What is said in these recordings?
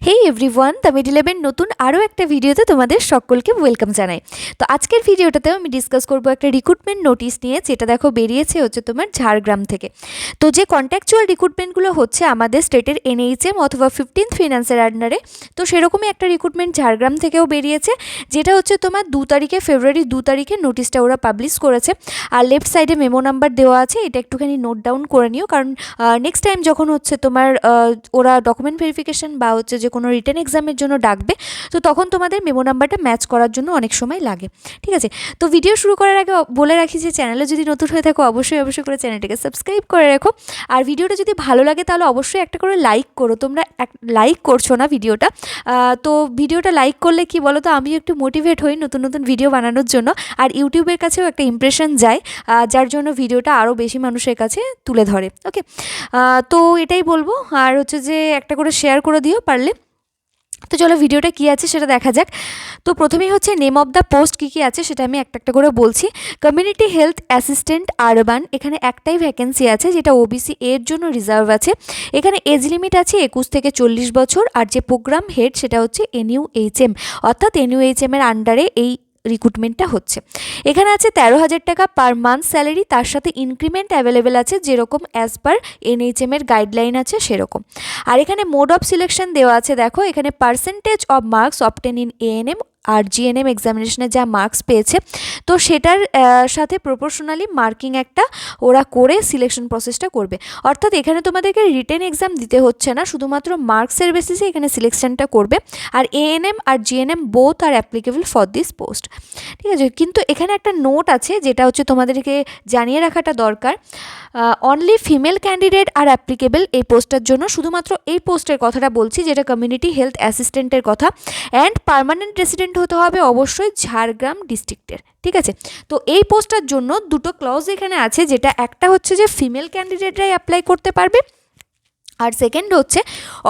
Hey everyone, the mid 11 নতুন আরও একটা ভিডিওতে তোমাদের সকলকে ওয়েলকাম জানাই। তো আজকের ভিডিওটাতেও আমি ডিসকাস করব একটা রিক্রুটমেন্ট নোটিশ নিয়ে, যেটা দেখো বেরিয়েছে হচ্ছে তোমার ঝাড়গ্রাম থেকে। তো যে কন্ট্যাকচুয়াল রিক্রুটমেন্টগুলো হচ্ছে আমাদের স্টেটের NHM অথবা 15th ফিনান্সের আন্ডারে, তো সেরকমই একটা রিক্রুটমেন্ট ঝাড়গ্রাম থেকেও বেরিয়েছে, যেটা হচ্ছে তোমার ফেব্রুয়ারি 2 তারিখে নোটিশটা ওরা পাবলিশ করেছে। আর লেফট সাইডে মেমো নাম্বার দেওয়া আছে, এটা একটুখানি নোট ডাউন করে নিও, কারণ নেক্সট টাইম যখন হচ্ছে তোমার ওরা ডকুমেন্ট ভেরিফিকেশন বা হচ্ছে যে কোনো রিটেন এক্সামের জন্য ডাকবে, তো তখন তোমাদের মেমো নাম্বারটা ম্যাচ করার জন্য অনেক সময় লাগে। ঠিক আছে, তো ভিডিও শুরু করার আগে বলে রাখি যে চ্যানেলে যদি নতুন হয়ে থাকো অবশ্যই করে চ্যানেলটাকে সাবস্ক্রাইব করে রাখো। আর ভিডিওটা যদি ভালো লাগে তাহলে অবশ্যই একটা করে লাইক করো। তোমরা লাইক করছো না ভিডিওটা, তো ভিডিওটা লাইক করলে কি বলো তো, আমিও একটু মোটিভেট হই নতুন নতুন ভিডিও বানানোর জন্য, আর ইউটিউবের কাছেও একটা ইমপ্রেশন যায়, যার জন্য ভিডিওটা আরও বেশি মানুষের কাছে তুলে ধরে। ওকে, তো এটাই বলবো। আর হচ্ছে যে একটা করে শেয়ার করে দিও পারলে। তো চলো ভিডিওটা কী আছে সেটা দেখা যাক। তো প্রথমেই হচ্ছে নেম অফ দ্য পোস্ট কী আছে সেটা আমি একটা করে বলছি। কমিউনিটি হেলথ অ্যাসিস্ট্যান্ট আরবান, এখানে একটাই ভ্যাকেন্সি আছে, যেটা OBC এর জন্য রিজার্ভ আছে। এখানে এজ লিমিট আছে 21 থেকে 40 বছর। আর যে প্রোগ্রাম হেড সেটা হচ্ছে NUHM, অর্থাৎ NUHM এর আন্ডারে এই রিক্রুটমেন্টটা হচ্ছে। এখানে আছে 13,000 টাকা পার মান্থ স্যালারি, তার সাথে ইনক্রিমেন্ট অ্যাভেলেবেল আছে, যেরকম অ্যাজ পার NHM এর গাইডলাইন আছে সেরকম। আর এখানে মোড অফ সিলেকশন দেওয়া আছে, দেখো এখানে percentage of marks obtain in ANM আর GNM এক্সামিনেশনে যা মার্কস পেয়েছে, তো সেটার সাথে প্রপোর্শনালি মার্কিং একটা ওরা করে সিলেকশন প্রসেসটা করবে। অর্থাৎ এখানে তোমাদেরকে রিটেন এক্সাম দিতে হচ্ছে না, শুধুমাত্র মার্কসের বেসিসে এখানে সিলেকশনটা করবে। আর ANM আর GNM both are applicable for this post. ঠিক আছে, কিন্তু এখানে একটা নোট আছে যেটা হচ্ছে তোমাদেরকে জানিয়ে রাখাটা দরকার। অনলি ফিমেল ক্যান্ডিডেট আর অ্যাপ্লিকেবল এই পোস্টটার জন্য, শুধুমাত্র এই পোস্টের কথাটা বলছি, যেটা কমিউনিটি হেলথ অ্যাসিস্ট্যান্টের কথা। অ্যান্ড পার্মানেন্ট রেসিডেন্ট হতে হবে অবশ্যই ঝাড়গ্রাম ডিস্ট্রিক্টের। ঠিক আছে, তো এই পোস্টটার জন্য দুটো ক্লজ এখানে আছে, যেটা একটা হচ্ছে যে ফিমেল ক্যান্ডিডেটরাই অ্যাপ্লাই করতে পারবে, আর সেকেন্ড হচ্ছে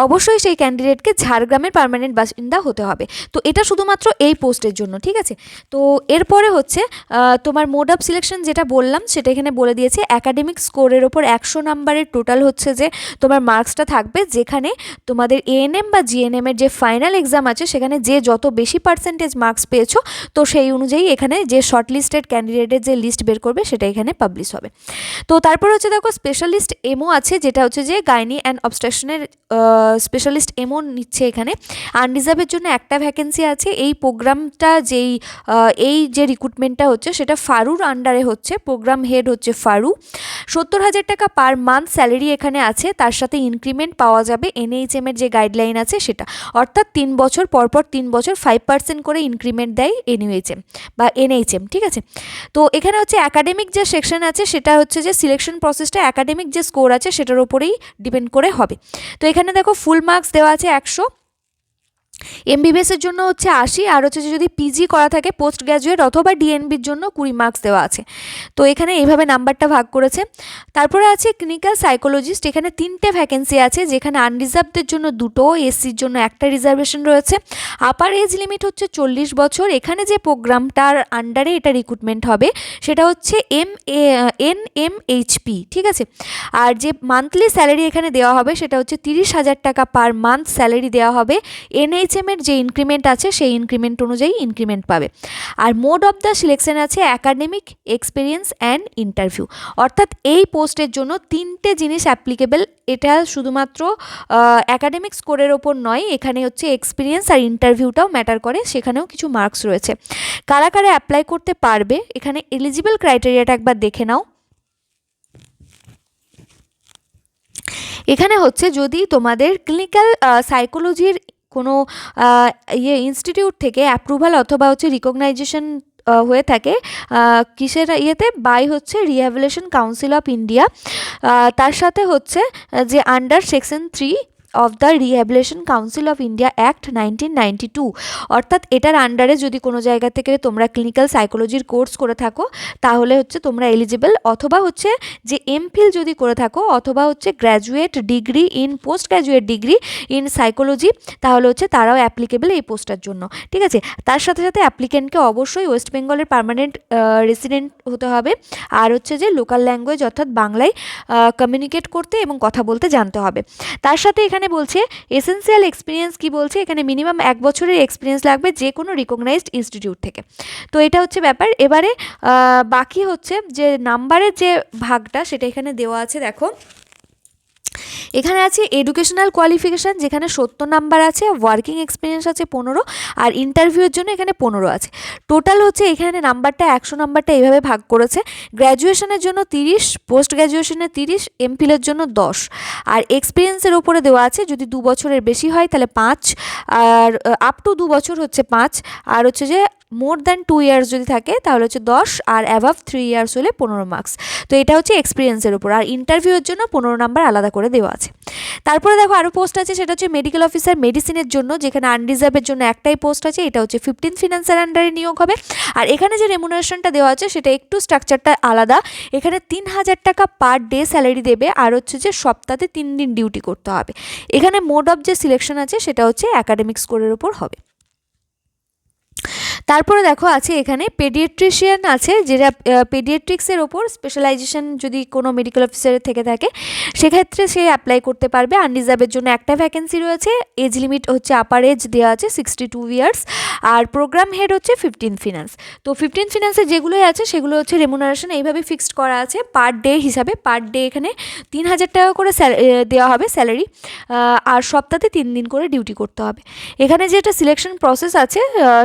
অবশ্যই সেই ক্যান্ডিডেটকে ঝাড়গ্রামের পার্মানেন্ট বাসিন্দা হতে হবে। তো এটা শুধুমাত্র এই পোস্টের জন্য। ঠিক আছে, তো এরপরে হচ্ছে তোমার মোড অফ সিলেকশন যেটা বললাম সেটা এখানে বলে দিয়েছে। অ্যাকাডেমিক স্কোরের ওপর 100 নাম্বারের টোটাল হচ্ছে যে তোমার মার্কসটা থাকবে, যেখানে তোমাদের ANM বা GNM এর যে ফাইনাল এক্সাম আছে সেখানে যে যত বেশি পার্সেন্টেজ মার্কস পেয়েছো, তো সেই অনুযায়ী এখানে যে শর্টলিস্টেড ক্যান্ডিডেটের যে লিস্ট বের করবে সেটা এখানে পাবলিশ হবে। তো তারপর হচ্ছে দেখো স্পেশালিস্ট এমও আছে, যেটা হচ্ছে যে গাইনি অ্যান্ড অবস্ট্রাকশনের স্পেশালিস্ট এমও নিচ্ছে এখানে। আনরিজার্ভের জন্য একটা ভ্যাকেন্সি আছে। এই প্রোগ্রামটা এই যে রিক্রুটমেন্টটা হচ্ছে সেটা ফারুর আন্ডারে হচ্ছে, প্রোগ্রাম হেড হচ্ছে ফারু। 70,000 টাকা পার মান্থ স্যালারি এখানে আছে, তার সাথে ইনক্রিমেন্ট পাওয়া যাবে NHM এর যে গাইডলাইন আছে সেটা, অর্থাৎ 3 বছর পরপর 3 বছর 5% করে ইনক্রিমেন্ট দেয় NUHM বা NHM। ঠিক আছে, তো এখানে হচ্ছে একাডেমিক যে সেকশন আছে সেটা হচ্ছে যে সিলেকশন প্রসেসটা একাডেমিক যে স্কোর আছে সেটার উপরেই ডিপেন্ড করে হবে। তো এখানে দেখো ফুল মার্কস দেওয়া আছে 100, MBBS এর জন্য হচ্ছে 80, আর হচ্ছে যদি PG করা থাকে পোস্ট গ্র্যাজুয়েট অথবা DNBর জন্য 20 মার্কস দেওয়া আছে। তো এখানে এইভাবে নাম্বারটা ভাগ করেছে। তারপরে আছে ক্লিনিক্যাল সাইকোলজিস্ট, এখানে 3টে ভ্যাকেন্সি আছে, যেখানে আনরিজার্ভদের জন্য 2টো, SCর জন্য একটা রিজার্ভেশন রয়েছে। আপার এজ লিমিট হচ্ছে 40 বছর। এখানে যে প্রোগ্রামটার আন্ডারে এটা রিক্রুটমেন্ট হবে সেটা হচ্ছে NMHP। ঠিক আছে, আর যে মান্থলি স্যালারি এখানে দেওয়া হবে সেটা হচ্ছে 30,000 টাকা পার মান্থ স্যালারি দেওয়া হবে। NHM এর যে ইনক্রিমেন্ট আছে সেই ইনক্রিমেন্ট অনুযায়ী ইনক্রিমেন্ট পাবে। আর মোড অফ দ্য সিলেকশন আছে অ্যাকাডেমিক, এক্সপিরিয়েন্স অ্যান্ড ইন্টারভিউ। অর্থাৎ এই পোস্টের জন্য 3টে জিনিস অ্যাপ্লিকেবল। এটা শুধুমাত্র অ্যাকাডেমিক স্কোরের ওপর নয়, এখানে হচ্ছে এক্সপিরিয়েন্স আর ইন্টারভিউটাও ম্যাটার করে, সেখানেও কিছু মার্কস রয়েছে। কারা কারা অ্যাপ্লাই করতে পারবে, এখানে এলিজিবল ক্রাইটেরিয়াটা একবার দেখে নাও। এখানে হচ্ছে যদি তোমাদের ক্লিনিক্যাল সাইকোলজির কোনো ইনস্টিটিউট থেকে অ্যাপ্রুভাল অথবা হচ্ছে রিকগনাইজেশন হয়ে থাকে, কিসের বাই হচ্ছে রিহ্যাবিলিটেশন কাউন্সিল অফ ইন্ডিয়া, তার সাথে হচ্ছে যে under section 3 of the rehabilitation council of India act 1992, অর্থাৎ এটার আন্ডারে যদি কোনো জায়গা থেকে তোমরা ক্লিনিক্যাল সাইকোলজির কোর্স করে থাকো তাহলে হচ্ছে তোমরা এলিজিবল, অথবা হচ্ছে যে MPhil যদি করে থাকো, অথবা হচ্ছে graduate degree in post graduate degree in psychology, তাহলে হচ্ছে তারাও অ্যাপ্লিকেবল এই পোস্টটার জন্য। ঠিক আছে, তার সাথে সাথে অ্যাপ্লিকেন্টকে অবশ্যই ওয়েস্ট বেঙ্গলের পার্মানেন্ট রেসিডেন্ট হতে হবে, আর হচ্ছে যে লোকাল ল্যাঙ্গুয়েজ অর্থাৎ বাংলায় কমিউনিকেট করতে এবং কথা বলতে জানতে হবে। তার সাথে এখানে এখানে বলছে এসেন্সিয়াল এক্সপিরিয়েন্স কি বলছে, এখানে মিনিমাম 1 বছরের এক্সপিরিয়েন্স লাগবে যে কোনো রিকগনাইজড ইনস্টিটিউট থেকে। তো এটা হচ্ছে ব্যাপার। এবারে বাকি হচ্ছে যে নাম্বারের যে ভাগটা সেটা এখানে দেওয়া আছে। দেখো এখানে আছে এডুকেশনাল কোয়ালিফিকেশান, যেখানে 70 নাম্বার আছে, ওয়ার্কিং এক্সপিরিয়েন্স আছে 15, আর ইন্টারভিউয়ের জন্য এখানে 15 আছে। টোটাল হচ্ছে এখানে নাম্বারটা 100 নাম্বারটা এইভাবে ভাগ করেছে। গ্র্যাজুয়েশনের জন্য 30, পোস্ট গ্র্যাজুয়েশনে 30, এমফিলের জন্য 10, আর এক্সপিরিয়েন্সের ওপরে দেওয়া আছে যদি 2 বছরের বেশি হয় তাহলে 5, আর আপ টু 2 বছর হচ্ছে 5, আর হচ্ছে যে মোর দ্যান 2 ইয়ার্স যদি থাকে তাহলে হচ্ছে 10, আর অ্যাভাভ 3 ইয়ার্স হলে 15 মার্কস। তো এটা হচ্ছে এক্সপিরিয়েন্সের উপর, আর ইন্টারভিউয়ের জন্য 15 নাম্বার আলাদা করে দেওয়া আছে। তারপরে দেখো আরও পোস্ট আছে, সেটা হচ্ছে মেডিকেল অফিসার মেডিসিনের জন্য, যেখানে আনরিজার্ভের জন্য একটাই পোস্ট আছে, এটা হচ্ছে 15 ফিনান্সের আন্ডারে নিয়োগ হবে। আর এখানে যে রেমুনারেশনটা দেওয়া আছে সেটা একটু স্ট্রাকচারটা আলাদা। এখানে 3000 টাকা পার ডে স্যালারি দেবে, আর হচ্ছে যে সপ্তাহে 3 দিন ডিউটি করতে হবে। এখানে মোড অফ যে সিলেকশন আছে সেটা হচ্ছে অ্যাকাডেমিক স্কোরের উপর হবে। তারপরে দেখো আছে এখানে পেডিয়াট্রিশিয়ান আছে, যেটা পেডিয়াট্রিক্সের ওপর স্পেশালাইজেশন যদি কোনো মেডিকেল অফিসারের থেকে থাকে সেক্ষেত্রে সে অ্যাপ্লাই করতে পারবে। আনরিজার্ভের জন্য একটা ভ্যাকেন্সি রয়েছে, এজ লিমিট হচ্ছে আপার এজ দেওয়া আছে 62 ইয়ার্স, আর প্রোগ্রাম হেড হচ্ছে 15 ফিনান্স। তো 15 ফিনান্সের যেগুলোই আছে সেগুলো হচ্ছে রেমুনারেশন এইভাবে ফিক্সড করা আছে পার ডে হিসাবে। পার ডে এখানে 3000 টাকা করে দেওয়া হবে স্যালারি, আর সপ্তাহে 3 দিন করে ডিউটি করতে হবে। এখানে যেটা সিলেকশন প্রসেস আছে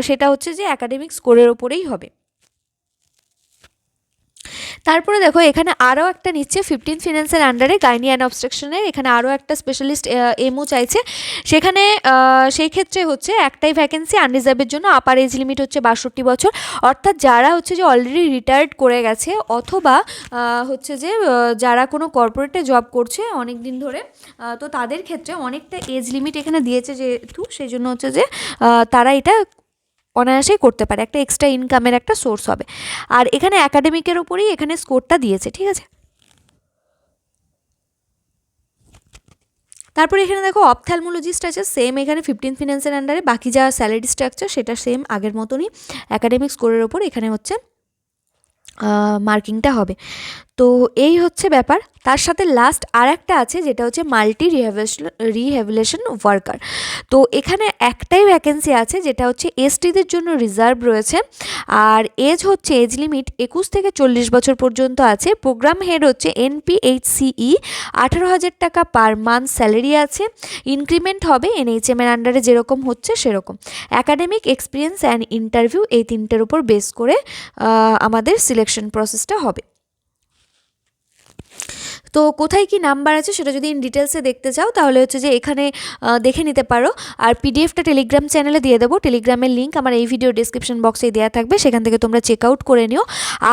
সেটা হচ্ছে যে একাডেমিক স্কোরের ওপরেই হবে। তারপরে দেখো এখানে আরও একটা নিচ্ছে 15 ফিনান্সের আন্ডারে গাইনি অ্যান্ড অবস্ট্রাকশনের, এখানে আরও একটা স্পেশালিস্ট এমও চাইছে। সেখানে সেই ক্ষেত্রে হচ্ছে একটাই ভ্যাকেন্সি, আনরিজার্ভের জন্য আপার এজ লিমিট হচ্ছে 62 বছর, অর্থাৎ যারা হচ্ছে যে অলরেডি রিটায়ার্ড করে গেছে, অথবা হচ্ছে যে যারা কোনো কর্পোরেটে জব করছে অনেক দিন ধরে, তো তাদের ক্ষেত্রে অনেকটা এজ লিমিট এখানে দিয়েছে যেহেতু, সেই জন্য হচ্ছে যে তারা এটা অনায়াসেই করতে পারে, একটা এক্সট্রা ইনকামের একটা সোর্স হবে। আর এখানে অ্যাকাডেমিকের ওপরেই এখানে স্কোরটা দিয়েছে, ঠিক আছে। তারপরে এখানে দেখো অপথ্যালমোলজিস্ট আছে, সেম এখানে 15 ফিনান্সের আন্ডারে, বাকি যা স্যালারি স্ট্রাকচার সেটা সেম আগের মতনই, অ্যাকাডেমিক স্কোরের ওপর এখানে হচ্ছে মার্কিংটা হবে। তো এই হচ্ছে ব্যাপার। তার সাথে লাস্ট আর একটা আছে যেটা হচ্ছে মাল্টি রিহ্যাবিলিটেশন ওয়ার্কার। তো এখানে একটাই ভ্যাকেন্সি আছে যেটা হচ্ছে এসটিদের জন্য রিজার্ভ রয়েছে, আর এজ হচ্ছে এজ লিমিট 21 থেকে 40 বছর পর্যন্ত আছে। প্রোগ্রাম হেড হচ্ছে NPHCE, 18,000 টাকা পার মান্থ স্যালারি আছে। ইনক্রিমেন্ট হবে NHM এর আন্ডারে যেরকম হচ্ছে সেরকম। অ্যাকাডেমিক এক্সপিরিয়েন্স অ্যান্ড ইন্টারভিউ, এই তিনটের উপর বেস করে আমাদের সিলেকশন প্রসেসটা হবে। তো কোথায় কি নাম্বার আছে সেটা যদি ইন ডিটেলসে দেখতে চাও তাহলে হচ্ছে যে এখানে দেখে নিতে পারো, আর পিডিএফটা টেলিগ্রাম চ্যানেলে দিয়ে দেবো। টেলিগ্রামের লিঙ্ক আমার এই ভিডিও ডিসক্রিপশন বক্সে দেওয়া থাকবে, সেখান থেকে তোমরা চেক আউট করে নিও।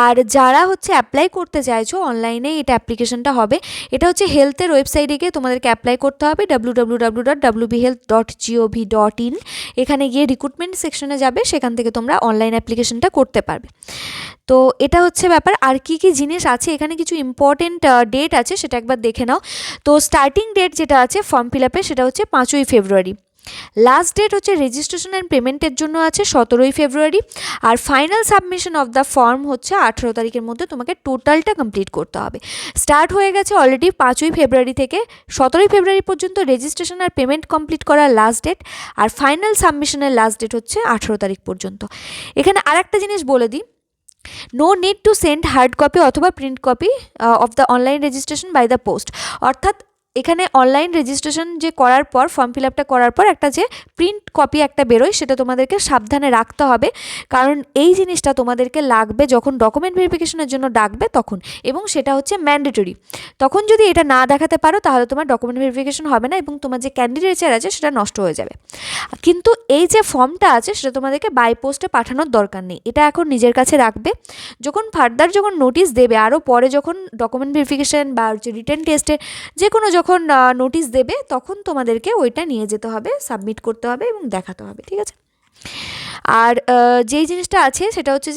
আর যারা হচ্ছে অ্যাপ্লাই করতে চাইছো অনলাইনে, এটা অ্যাপ্লিকেশনটা হবে, এটা হচ্ছে হেলথের ওয়েবসাইটে গিয়ে তোমাদেরকে অ্যাপ্লাই করতে হবে, www.wbhealth.gov.in। এখানে গিয়ে রিক্রুটমেন্ট সেকশনে যাবে, সেখান থেকে তোমরা অনলাইন অ্যাপ্লিকেশনটা করতে পারবে। তো এটা হচ্ছে ব্যাপার। আর কি কি জিনিস আছে এখানে, কিছু ইম্পর্টেন্ট ডেট আছে সেটা একবার দেখে নাও। তো স্টার্টিং ডেট যেটা আছে ফর্ম ফিল আপে সেটা হচ্ছে 5ই ফেব্রুয়ারি। লাস্ট ডেট হচ্ছে রেজিস্ট্রেশন অ্যান্ড পেমেন্টের জন্য আছে 17ই ফেব্রুয়ারি। আর final submission of the form হচ্ছে 18 তারিখের মধ্যে তোমাকে টোটালটা কমপ্লিট করতে হবে। স্টার্ট হয়ে গেছে অলরেডি 5ই ফেব্রুয়ারি থেকে 17ই ফেব্রুয়ারি পর্যন্ত রেজিস্ট্রেশন আর পেমেন্ট কমপ্লিট করার লাস্ট ডেট, আর ফাইনাল সাবমিশনের লাস্ট ডেট হচ্ছে 18 তারিখ পর্যন্ত। এখানে আর একটা জিনিস বলে দিই, no need to send hard copy অথবা print copy of the online registration by the post. অর্থাৎ এখানে অনলাইন রেজিস্ট্রেশন যে করার পর, ফর্ম ফিল আপটা করার পর একটা যে প্রিন্ট কপি একটা বেরোয় সেটা তোমাদেরকে সাবধানে রাখতে হবে, কারণ এই জিনিসটা তোমাদেরকে লাগবে যখন ডকুমেন্ট ভেরিফিকেশনের জন্য ডাকবে তখন, এবং সেটা হচ্ছে ম্যান্ডেটরি। তখন যদি এটা না দেখাতে পারো তাহলে তোমার ডকুমেন্ট ভেরিফিকেশন হবে না এবং তোমার যে ক্যান্ডিডেচার আছে সেটা নষ্ট হয়ে যাবে। কিন্তু এই যে ফর্মটা আছে সেটা তোমাদেরকে বাই পোস্টে পাঠানোর দরকার নেই, এটা এখন নিজের কাছে রাখবে। যখন ফার্দার যখন নোটিশ দেবে, আরও পরে যখন ডকুমেন্ট ভেরিফিকেশন বা রিটেন টেস্টে যে কোনো যখন নোটিশ দেবে তখন তোমাদেরকে ওইটা নিয়ে যেতে হবে, সাবমিট করতে হবে এবং দেখাতে হবে, ঠিক আছে। আর যেই জিনিসটা আছে সেটা হচ্ছে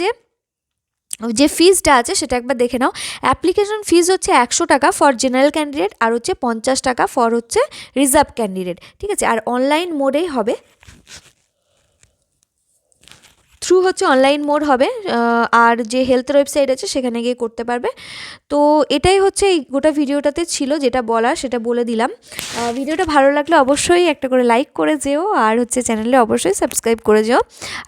যে ফিজটা আছে সেটা একবার দেখে নাও। অ্যাপ্লিকেশন ফিজ হচ্ছে 100 টাকা ফর জেনারেল ক্যান্ডিডেট, আর হচ্ছে 50 টাকা ফর হচ্ছে রিজার্ভ ক্যান্ডিডেট, ঠিক আছে। আর অনলাইন মোডেই হবে। থ্রু হচ্ছে অনলাইন মোড হবে, আর যে হেলথের ওয়েবসাইট আছে সেখানে গিয়ে করতে পারবে। তো এটাই হচ্ছে এই গোটা ভিডিওটাতে ছিল, যেটা বলার সেটা বলে দিলাম। ভিডিওটা ভালো লাগলে অবশ্যই একটা করে লাইক করে যেও, আর হচ্ছে চ্যানেলে অবশ্যই সাবস্ক্রাইব করে যেও,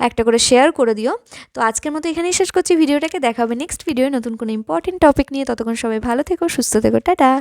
একটা করে শেয়ার করে দিও। তো আজকের মতো এখানেই শেষ করছি ভিডিওটাকে, দেখা হবে নেক্সট ভিডিওয় নতুন কোনো ইম্পর্টেন্ট টপিক নিয়ে। ততক্ষণ সবাই ভালো থেকো, সুস্থ থেকো, টাটা।